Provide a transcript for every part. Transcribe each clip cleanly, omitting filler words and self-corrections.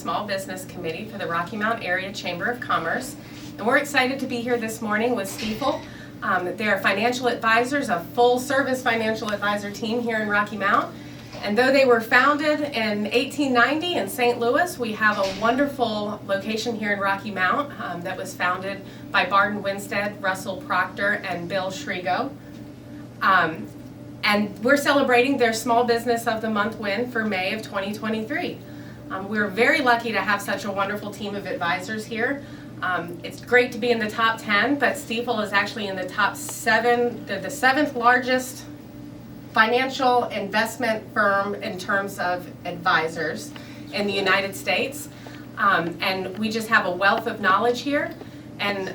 Small Business Committee for the Rocky Mount Area Chamber of Commerce. And we're excited to be here this morning with Stifel. They're financial advisors, a full-service financial advisor team here in Rocky Mount. And though they were founded in 1890 in St. Louis, we have a wonderful location here in Rocky Mount that was founded by Barton Winstead, Russell Proctor, and Bill Shrigo. And we're celebrating their Small Business of the Month win for May of 2023. We're very lucky to have such a wonderful team of advisors here. It's great to be in the top 10, but Stifel is actually in the top 7. They're the 7th largest financial investment firm in terms of advisors in the United States. And we just have a wealth of knowledge here. And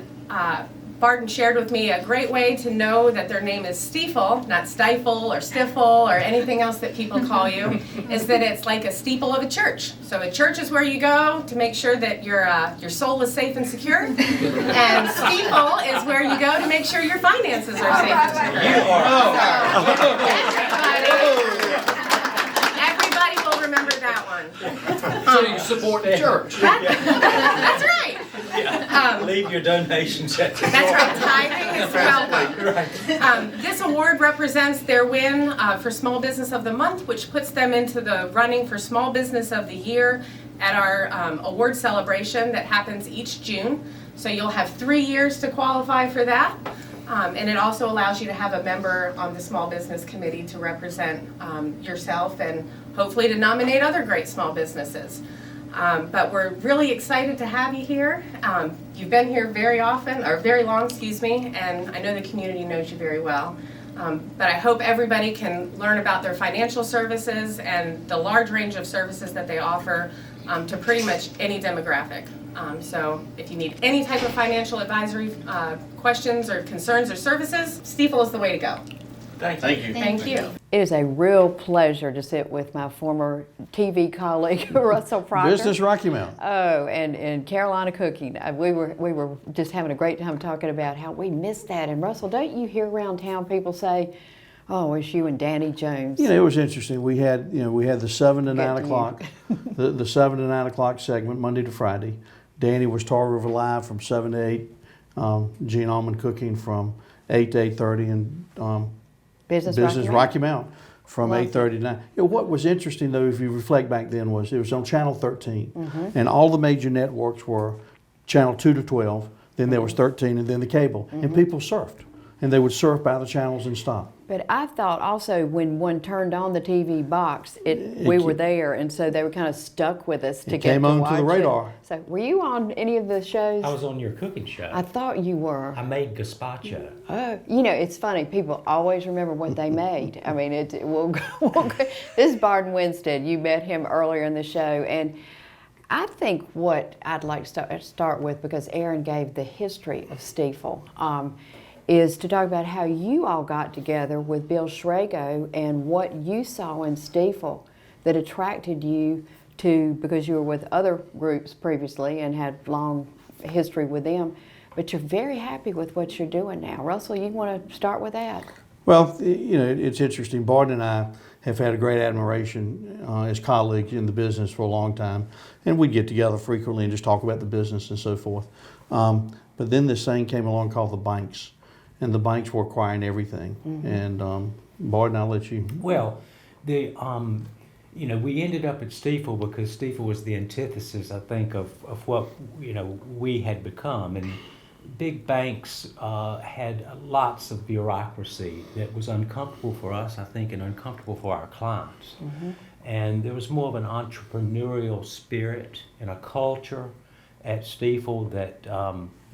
Barton shared with me a great way to know that their name is Stifel, not Stifel or Stifel or anything else that people call you, is that it's like a steeple of a church. So a church is where you go to make sure that your soul is safe and secure, and Stifel is where you go to make sure your finances are safe and secure. Everybody will remember that one. So you support the church. That's right. Leave your donations at the door. That's right, tithing is welcome. Right. This award represents their win for Small Business of the Month, which puts them into the running for Small Business of the Year at our award celebration that happens each June. So you'll have 3 years to qualify for that. And it also allows you to have a member on the Small Business Committee to represent yourself and hopefully to nominate other great small businesses. But we're really excited to have you here. You've been here very often, or very long, excuse me, and I know the community knows you very well. But I hope everybody can learn about their financial services and the large range of services that they offer to pretty much any demographic. So if you need any type of financial advisory questions or concerns or services, Stifel is the way to go. Thank you. Thank you. It is a real pleasure to sit with my former TV colleague, Russell Proctor. Business Rocky Mount. Oh, and Carolina Cooking. We were just having a great time talking about how we missed that. And Russell, don't you hear around town people say, "Oh, it's you and Danny Jones"? You know, it was interesting. We had the 7 to 9 o'clock, the 7 to 9 o'clock segment Monday to Friday. Danny was Tar River Live from 7 to 8. Gene Allman Cooking from 8 to 8:30, and Business Rocky Mount from 8:30 to 9. You know, what was interesting though, if you reflect back then, was it was on Channel 13, and all the major networks were Channel 2 to 12. Then there was 13, and then the cable, and people surfed, and they would surf by the channels and stop. But I thought also when one turned on the TV box, we were there, and so they were kind of stuck with us to get to watch it. Came on to the radar. So were you on any of the shows? I was on your cooking show. I thought you were. I made gazpacho. Oh, you know, it's funny. People always remember what they made. I mean, this is Barton Winstead. You met him earlier in the show, and I think what I'd like to start with, because Aaron gave the history of Stifel, is to talk about how you all got together with Bill Shrigo and what you saw in Stifel that attracted you to, because you were with other groups previously and had long history with them, but you're very happy with what you're doing now. Russell, you want to start with that? Well, you know, it's interesting. Barton and I have had a great admiration as colleagues in the business for a long time, and we get together frequently and just talk about the business and so forth. But then this thing came along called the banks, and the banks were acquiring everything. And Barton, I'll let you. Well, we ended up at Stifel because Stifel was the antithesis, I think, of what we had become. And big banks had lots of bureaucracy that was uncomfortable for us, I think, and uncomfortable for our clients. And there was more of an entrepreneurial spirit and a culture at Stifel that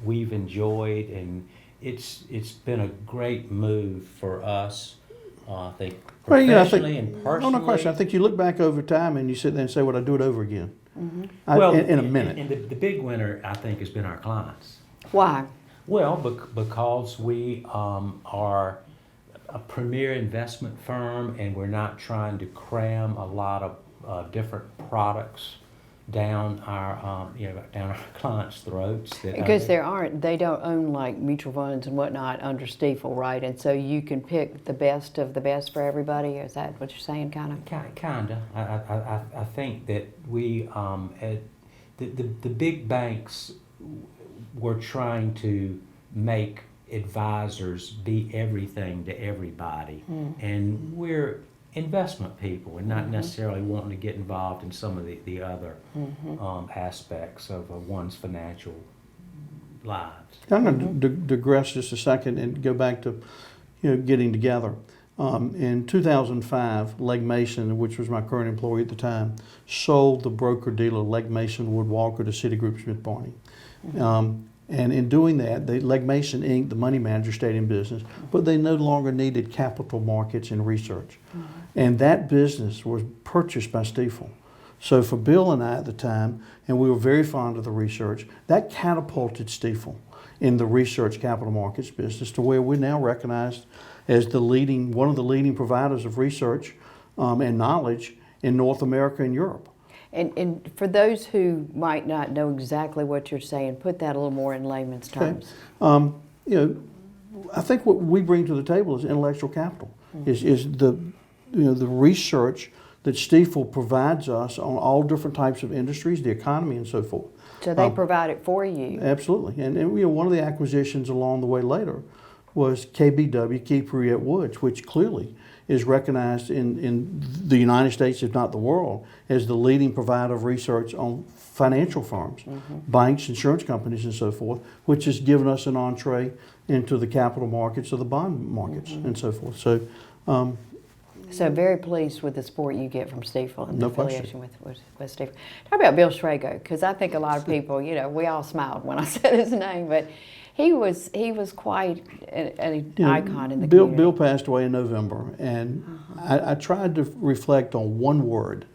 we've enjoyed, and it's been a great move for us, I think, professionally and personally. No question. I think you look back over time and you sit there and say, "Would I do it over again?" Well, in a minute. And the big winner, I think, has been our clients. Why? Well, because we are a premier investment firm, and we're not trying to cram a lot of different products down our clients' throats. Because they don't own like mutual funds and whatnot under Stifel, right? And so you can pick the best of the best for everybody. Is that what you're saying, kind of? Kinda. I think that we the big banks were trying to make advisors be everything to everybody. And we're investment people and not necessarily wanting to get involved in some of the other aspects of one's financial lives. I'm going to digress just a second and go back to, getting together. In 2005, Legg Mason, which was my current employee at the time, sold the broker-dealer Legg Mason Wood Walker to Citigroup Smith Barney. And in doing that, Legg Mason Inc., the money manager, stayed in business, but they no longer needed capital markets and research. And that business was purchased by Stifel. So for Bill and I at the time, and we were very fond of the research, that catapulted Stifel in the research capital markets business to where we're now recognized as one of the leading providers of research and knowledge in North America and Europe. And for those who might not know exactly what you're saying, put that a little more in layman's terms. I think what we bring to the table is intellectual capital, is the research that Stifel provides us on all different types of industries, the economy, and so forth. So they provide it for you. Absolutely, and one of the acquisitions along the way later was KBW, Keefe Bruyette Woods, which clearly is recognized in the United States, if not the world, as the leading provider of research on financial firms, banks, insurance companies, and so forth, which has given us an entree into the capital markets or the bond markets and so forth. So, so very pleased with the support you get from Stifel and the No question. affiliation with Stifel. Talk about Bill Schrago, because I think a lot of people, we all smiled when I said his name, but he was quite an icon in the community. Bill passed away in November, and I tried to reflect on one word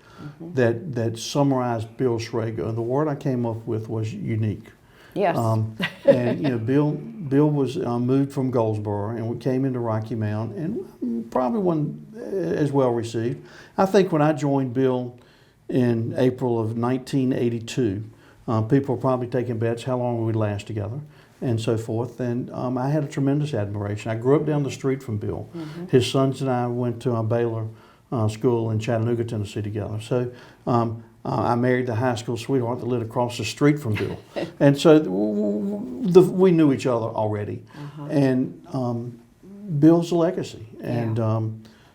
that summarized Bill Schrago, and the word I came up with was unique. Yes. And Bill was moved from Goldsboro, and we came into Rocky Mount, and probably wasn't as well received. I think when I joined Bill in April of 1982, people were probably taking bets how long we would last together and so forth. And I had a tremendous admiration. I grew up down the street from Bill. His sons and I went to Baylor School in Chattanooga, Tennessee together. So I married the high school sweetheart that lived across the street from Bill. And so we knew each other already. And Bill's a legacy. And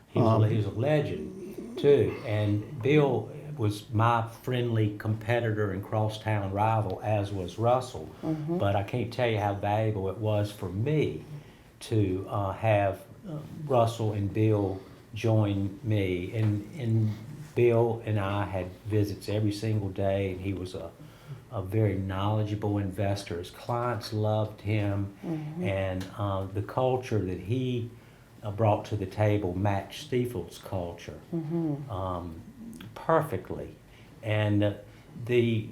he was a legend too. And Bill was my friendly competitor and crosstown rival, as was Russell. But I can't tell you how valuable it was for me to have Russell and Bill join me. And Bill and I had visits every single day, and he was a very knowledgeable investor. His clients loved him, and the culture that he brought to the table matched Stifel's culture perfectly. And the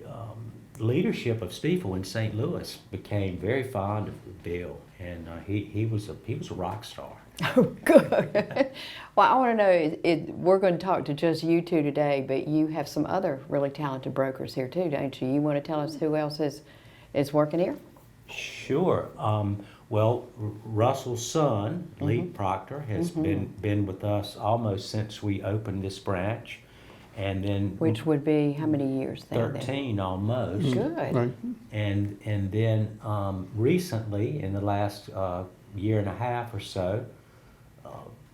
leadership of Stifel in St. Louis became very fond of Bill, and he was a rock star. Oh, good. Well, I want to know, we're going to talk to just you two today, but you have some other really talented brokers here too, don't you? You want to tell us who else is working here? Sure. Well, Russell's son, Lee Proctor, has been with us almost since we opened this branch. And then Which would be how many years then? 13 almost. Good. right. And then recently, in the last year and a half or so,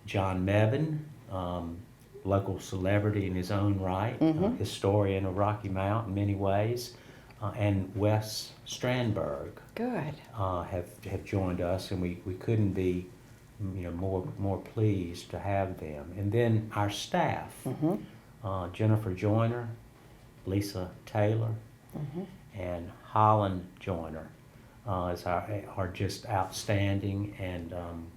John Mevin, local celebrity in his own right, historian of Rocky Mount in many ways, and Wes Strandberg Good. have joined us, and we couldn't be more pleased to have them. And then our staff, Jennifer Joyner, Lisa Taylor, and Holland Joyner are just outstanding, and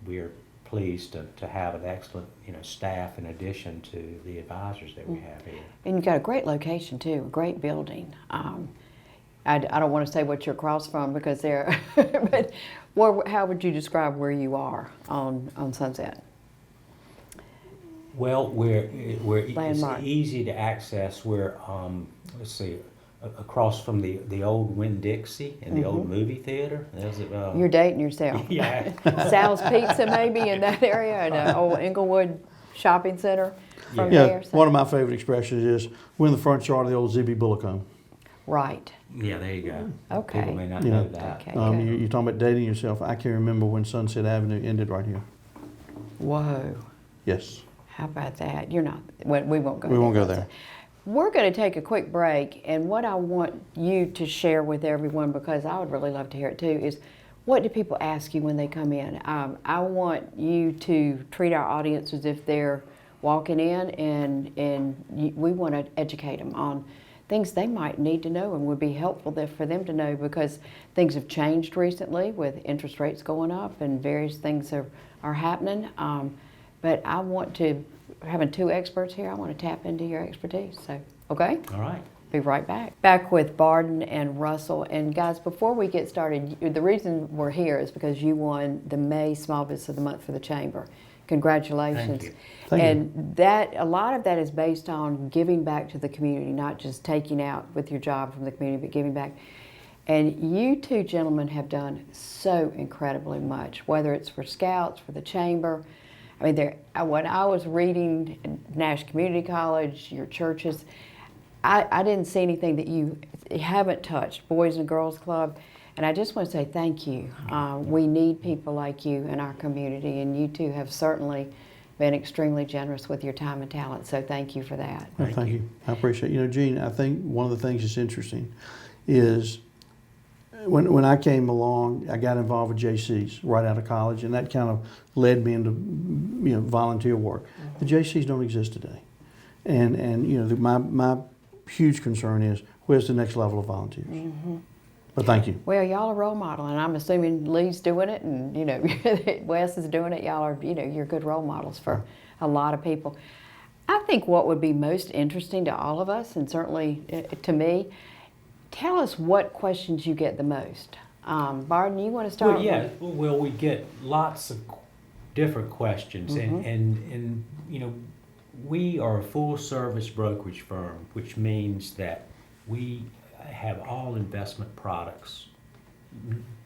we're pleased to have an excellent staff in addition to the advisors that we have here. And you've got a great location too, a great building. I don't want to say what you're across from because they're, but how would you describe where you are on Sunset? Well, it's Landmark. easy to access. We're let's see, across from the old Winn-Dixie and the old movie theater. You're dating yourself. Yeah. Sal's Pizza maybe in that area, and the old Inglewood Shopping Center from Yeah, there. So. one of my favorite expressions is, we're in the front yard of the old ZB Bullock home. Right. Yeah, there you go. Okay. People may not Yeah. know that. Okay. Good. You're talking about dating yourself. I can remember when Sunset Avenue ended right here. Whoa. Yes. How about that? You're not. We won't go. We won't go there. there. We're going to take a quick break, and what I want you to share with everyone, because I would really love to hear it too, is what do people ask you when they come in? I want you to treat our audience as if they're walking in, and we want to educate them on things they might need to know and would be helpful for them to know, because things have changed recently with interest rates going up and various things are happening. But I want to, having two experts here, I want to tap into your expertise. So, okay? All right. Be right back. Back with Barden and Russell. And guys, before we get started, the reason we're here is because you won the May Small Business of the Month for the Chamber. Congratulations. Thank you. Thank you. And that, a lot of that is based on giving back to the community, not just taking out with your job from the community, but giving back. And you two gentlemen have done so incredibly much, whether it's for Scouts, for the Chamber. I mean, when I was reading Nash Community College, your churches, I didn't see anything that you haven't touched, Boys and Girls Club. And I just want to say thank you. We need people like you in our community, and you two have certainly been extremely generous with your time and talent. So thank you for that. Well, thank you. I appreciate it. You know, Gene, I think one of the things that's interesting is when I came along, I got involved with JCs right out of college, and that kind of led me into volunteer work. The JCs don't exist today, and my huge concern is where's the next level of volunteers. But thank you. Well, y'all are role model, and I'm assuming Lee's doing it, and Wes is doing it. Y'all are, you're good role models for a lot of people. I think what would be most interesting to all of us, and certainly to me, tell us what questions you get the most. Barden, you want to start? Well, yeah. Well, we get lots of different questions, and we are a full-service brokerage firm, which means that we have all investment products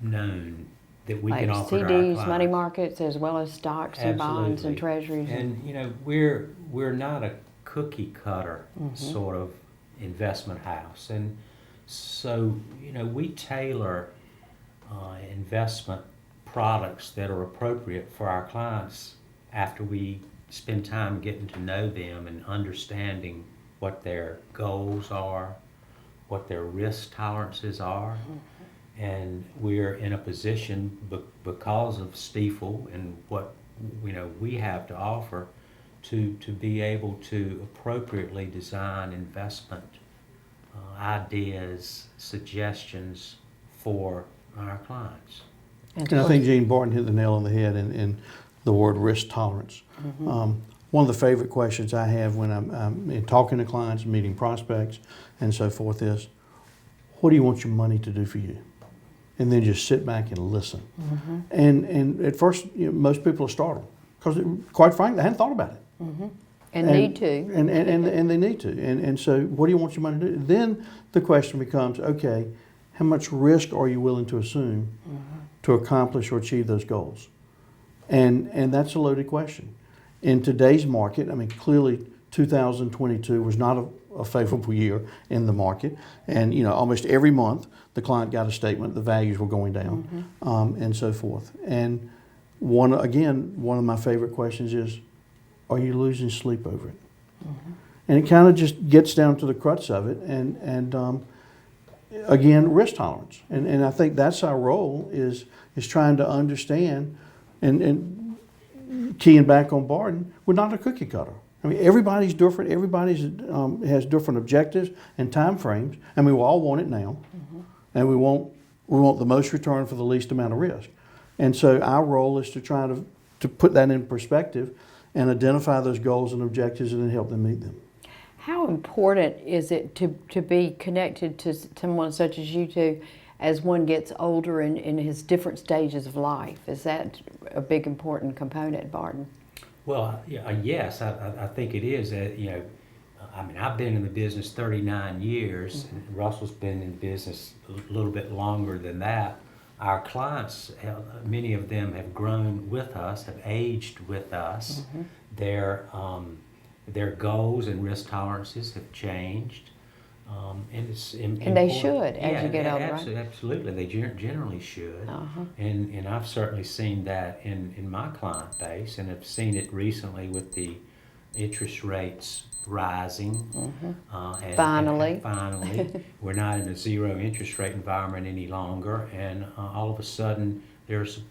known that we like can offer to our CDs, clients. money markets, as well as stocks and bonds and Absolutely. treasuries. And we're not a cookie cutter sort of investment house, and so we tailor investment products that are appropriate for our clients after we spend time getting to know them and understanding what their goals are, what their risk tolerances are. And we're in a position because of Stifel and what we have to offer to be able to appropriately design investment ideas, suggestions for our clients. And I think Gene Barton hit the nail on the head in the word risk tolerance. One of the favorite questions I have when I'm in talking to clients, meeting prospects, and so forth is, what do you want your money to do for you? And then just sit back and listen. And at first, most people are startled because, quite frankly, they hadn't thought about it. And need to. And they need to. And so, what do you want your money to do? Then the question becomes, okay, how much risk are you willing to assume to accomplish or achieve those goals? And that's a loaded question. In today's market, I mean, clearly 2022 was not a favorable year in the market. And, almost every month the client got a statement, the values were going down, and so forth. And one of my favorite questions is, are you losing sleep over it? And it kind of just gets down to the crux of it. And again, risk tolerance. And I think that's our role is trying to understand and keying back on Barden, we're not a cookie cutter. I mean, everybody's different. Everybody's has different objectives and time frames, and we all want it now, and we want the most return for the least amount of risk. And so our role is to try to put that in perspective and identify those goals and objectives, and then help them meet them. How important is it to be connected to someone such as you two as one gets older in his different stages of life? Is that a big important component, Barden? Well, yes, I think it is. I mean, I've been in the business 39 years, and Russell's been in the business a little bit longer than that. Our clients, many of them have grown with us, have aged with us. Their goals and risk tolerances have changed. And it's And they should, as you get older, right? Absolutely, they generally should. Uh-huh. And I've certainly seen that in my client base, and have seen it recently with the interest rates rising. And Finally. finally, we're not in a zero interest rate environment any longer, and all of a sudden, there's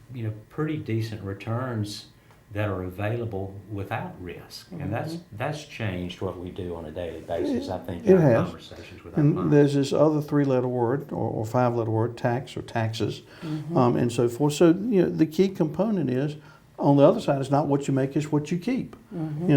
pretty decent returns that are available without risk, and that's changed what we do on a daily basis. I think It in our has. conversations with our And clients. there's this other three-letter word or five-letter word, tax or taxes, and so forth. So the key component is on the other side. It's not what you make; it's what you keep.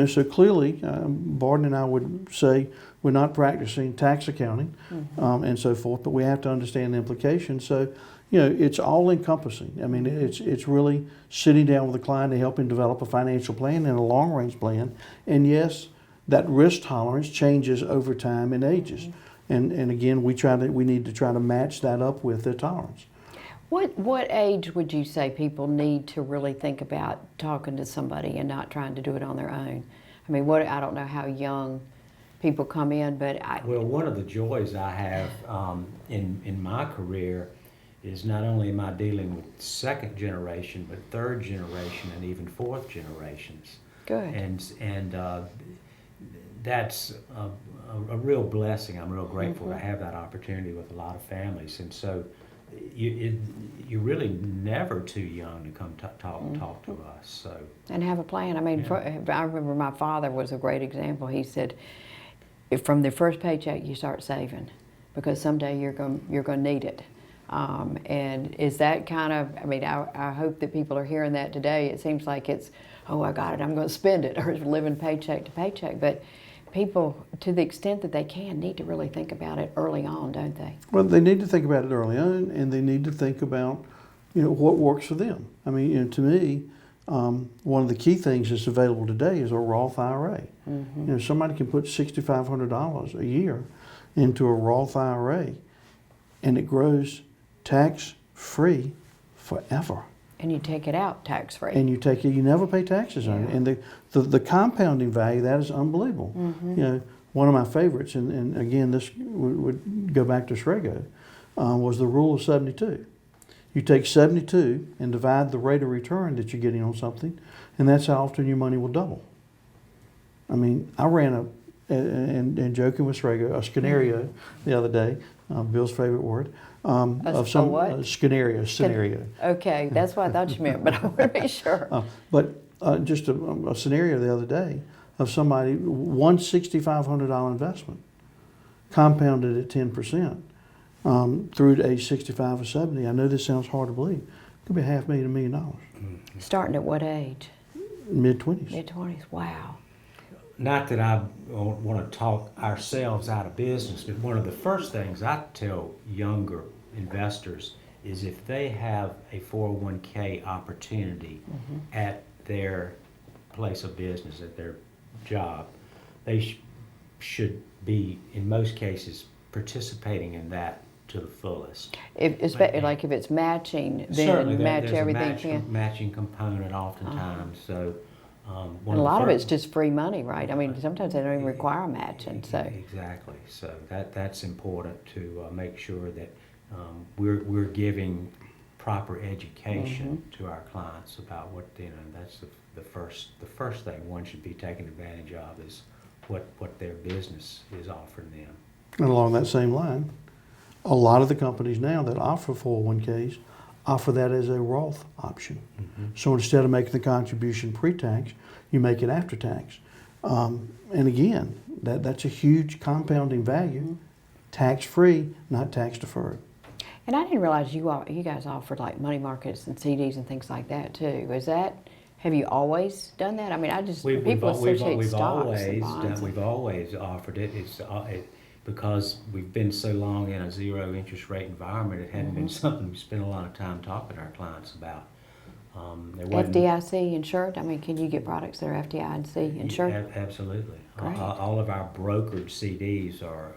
So clearly, Barton and I would say we're not practicing tax accounting and so forth, but we have to understand the implications. So it's all encompassing. I mean, it's really sitting down with the client to help him develop a financial plan and a long range plan. And yes, that risk tolerance changes over time and ages. And again, we need to try to match that up with their tolerance. What age would you say people need to really think about talking to somebody and not trying to do it on their own? I mean, I don't know how young people come in, but Well, one of the joys I have in my career is not only am I dealing with second generation, but third generation and even fourth generations. Good. And that's a real blessing. I'm real grateful to have that opportunity with a lot of families. And so you're really never too young to come talk to us. So and have a plan. I mean, I remember my father was a great example. He said, from the first paycheck you start saving, because someday you're going to need it. And is that kind of, I mean, I hope that people are hearing that today. It seems like it's, oh, I got it, I'm going to spend it, or living paycheck to paycheck. But people, to the extent that they can, need to really think about it early on, don't they? Well, they need to think about it early on, and they need to think about, what works for them. I mean, to me, one of the key things that's available today is a Roth IRA. Somebody can put $6,500 a year into a Roth IRA, and it grows tax-free forever. And you take it out tax-free. And you never pay taxes on it. And the compounding value, that is unbelievable. One of my favorites, and again, this would go back to Srego, was the rule of 72. You take 72 and divide the rate of return that you're getting on something, and that's how often your money will double. I mean, I ran and joking with Srego, a scenario the other day, Bill's favorite word, of some what? scenario. Okay, that's what I thought you meant, but I want to be sure. But just a scenario the other day of somebody, one $6,500 investment, compounded at 10%, through to age 65 or 70. I know this sounds hard to believe. It could be $500,000 to $1 million. Starting at what age? Mid-20s. Mid-20s, wow. not that I want to talk ourselves out of business, but one of the first things I tell younger investors is if they have a 401k opportunity at their place of business, at their job, they should be, in most cases, participating in that to the fullest. Like if it's matching, then Certainly, match there's everything. a matching component oftentimes. So, And a lot of it's just free money, right? I mean, sometimes they don't even require matching. So exactly. So that's important to make sure that we're giving proper education to our clients about what that's the first thing one should be taking advantage of is what their business is offering them. And along that same line, a lot of the companies now that offer 401ks offer that as a Roth option. So instead of making the contribution pre-tax, you make it after tax. And again, that's a huge compounding value, tax-free, not tax-deferred. And I didn't realize you guys offered like money markets and CDs and things like that too. Have you always done that? I mean, people associate stocks and bonds. We've always offered it. It's because we've been so long in a zero interest rate environment. It hadn't been something we spent a lot of time talking to our clients about. FDIC insured? I mean, can you get products that are FDIC insured? Absolutely. Great. All of our brokered CDs are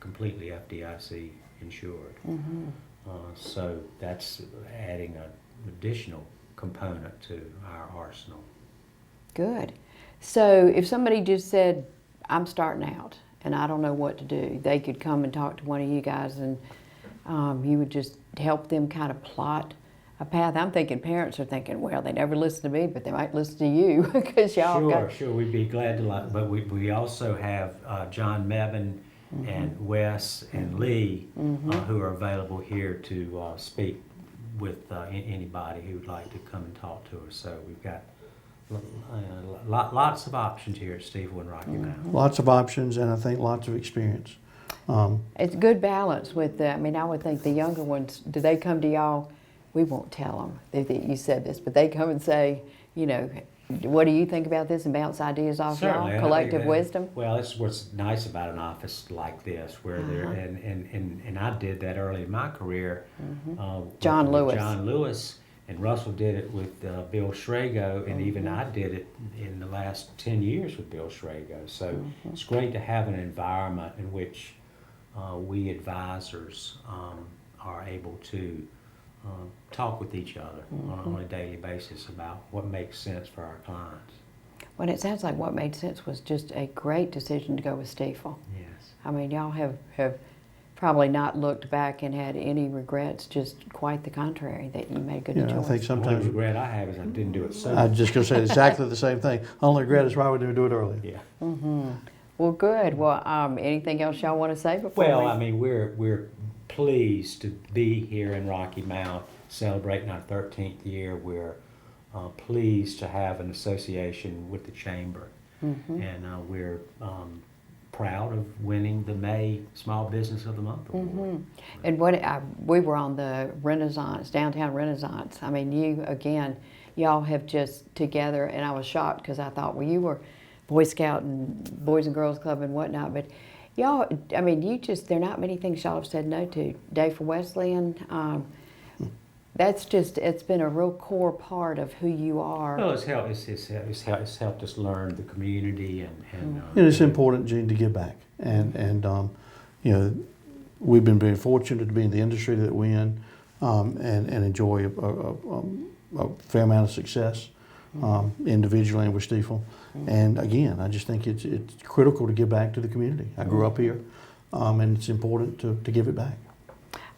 completely FDIC insured. So that's adding an additional component to our arsenal. Good. So if somebody just said, I'm starting out, and I don't know what to do. They could come and talk to one of you guys, and you would just help them kind of plot a path. I'm thinking parents are thinking, well, they never listen to me, but they might listen to you because y'all got. Sure, we'd be glad to, but we also have John Mevin and Wes and Lee who are available here to speak with anybody who would like to come and talk to us. So we've got lots of options here at Stifel and Rocky Mount. Lots of options, and I think lots of experience. It's good balance with the, I mean, I would think the younger ones, do they come to y'all? We won't tell them that you said this, but they come and say, you know, what do you think about this, and bounce ideas off Certainly, y'all? Collective wisdom? Well, that's what's nice about an office like this, where there, and I did that early in my career. John with Lewis. John Lewis, and Russell did it with Bill Schrago, and even I did it in the last 10 years with Bill Schrago. So it's great to have an environment in which we advisors are able to talk with each other on a daily basis about what makes sense for our clients. Well, it sounds like what made sense was just a great decision to go with Stifel. Yes. I mean, y'all have probably not looked back and had any regrets, just quite the contrary, that you made a good choice. I think The sometimes. only regret I have is I didn't do it sooner. I was just going to say exactly the same thing. Only regret is why we didn't do it earlier. Yeah. Well, good. Well, anything else y'all want to say before Well, we... I mean, we're pleased to be here in Rocky Mount celebrating our 13th year. We're pleased to have an association with the Chamber. And we're proud of winning the May Small Business of the Month award. And we were on the Renaissance, downtown Renaissance. I mean, y'all have just together, and I was shocked because I thought, well, you were Boy Scout and Boys and Girls Club and whatnot, but y'all, I mean, there are not many things y'all have said no to. Day for Wesleyan, that's just, it's been a real core part of who you are. Well, it's helped us learn the community and It's important, Gene, to give back. And you know, we've been very fortunate to be in the industry that we're in and enjoy a fair amount of success individually and with Stifel. And again, I just think it's critical to give back to the community. I grew up here, and it's important to give it back.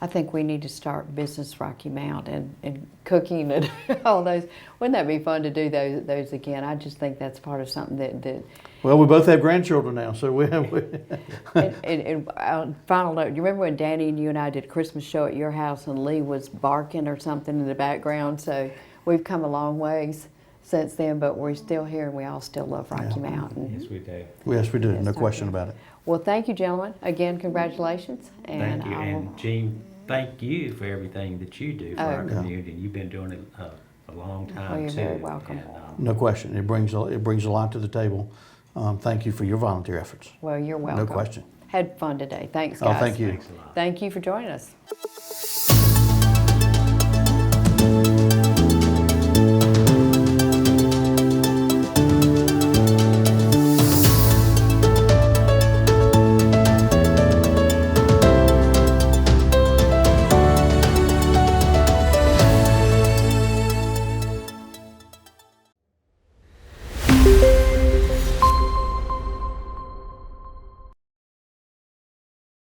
I think we need to start Business Rocky Mount and cooking and all those. Wouldn't that be fun to do those again? I just think that's part of something that Well, we both have grandchildren now, so we have. and final note, do you remember when Danny and you and I did a Christmas show at your house and Lee was barking or something in the background? So we've come a long ways since then, but we're still here and we all still love Rocky Mount. yes, we do. Yes, we do. No question about it. Well, thank you, gentlemen. Again, congratulations. And Thank you, and Gene, thank you for everything that you do for our community. You've been doing it a long time Well, you're too. very welcome. And, No question. It brings a lot to the table. Thank you for your volunteer efforts. well, you're welcome. No question. Had fun today. Thanks, Oh, guys. thank you. thanks a lot. Thank you for joining us.